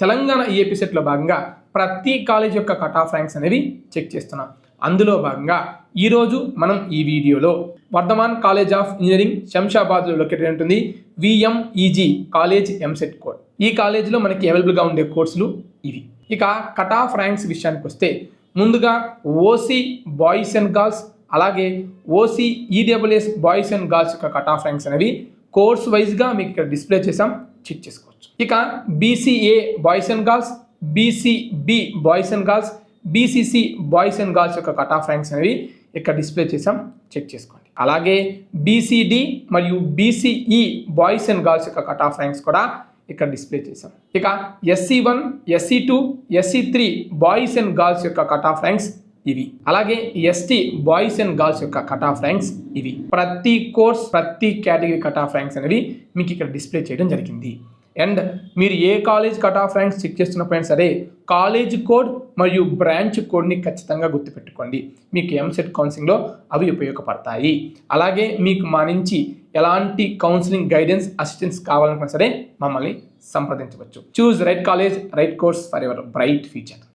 Telangana EAP సెట్లో భాగంగా ప్రతి కాలేజ్ యొక్క కట్ ఆఫ్ ర్యాంక్స్ అనేవి చెక్ చేస్తున్నాం. అందులో భాగంగా ఈరోజు మనం ఈ వీడియోలో వర్ధమాన్ కాలేజ్ ఆఫ్ ఇంజనీరింగ్ శంషాబాద్లో లొకేటెడ్ ఉంటుంది విఎంఈజీ కాలేజ్ ఎంసెట్ కోడ్. ఈ కాలేజీలో మనకి అవైలబుల్గా ఉండే కోర్సులు ఇవి. ఇక కట్ ఆఫ్ ర్యాంక్స్ విషయానికి వస్తే ముందుగా ఓసీ బాయ్స్ అండ్ గర్ల్స్ అలాగే OC EWS boys and girls యొక్క కట్ ఆఫ్ ర్యాంక్స్ అనేవి కోర్స్ వైజ్గా మీకు ఇక్కడ డిస్ప్లే చేసాం, చెక్ చేసుకోవచ్చు. ఇక BCA boys and girls, BCB boys and girls, BCC boys and girls యొక్క కట్ ఆఫ్ ర్యాంక్స్ అనేవి ఇక్కడ డిస్ప్లే చేసాం, చెక్ చేసుకోండి. అలాగే బీసీడి మరియు బీసీఈ బాయ్స్ అండ్ గర్ల్స్ యొక్క కట్ ఆఫ్ ర్యాంక్స్ కూడా ఇక్కడ డిస్ప్లే చేసాం. ఇక SC1, SC2, SC3 boys and girls యొక్క కట్ ఆఫ్ ర్యాంక్స్ ఇవి. అలాగే ST బాయ్స్ అండ్ గర్ల్స్ యొక్క కట్ ఆఫ్ ర్యాంక్స్ ఇవి. ప్రతి కోర్స్ ప్రతి కేటగిరీ కట్ ఆఫ్ ర్యాంక్స్ అనేవి మీకు ఇక్కడ డిస్ప్లే చేయడం జరిగింది. అండ్ మీరు ఏ college cut off ranks check చేస్తున్నప్పుడైనా సరే కాలేజ్ కోడ్ మరియు బ్రాంచ్ కోడ్ని ఖచ్చితంగా గుర్తుపెట్టుకోండి. మీకు ఎంసెట్ కౌన్సిలింగ్లో అవి ఉపయోగపడతాయి. అలాగే మీకు మా నుంచి ఎలాంటి కౌన్సిలింగ్ గైడెన్స్ అసిస్టెన్స్ కావాలనుకున్నా సరే మమ్మల్ని సంప్రదించవచ్చు. Choose right college, right course for your bright future.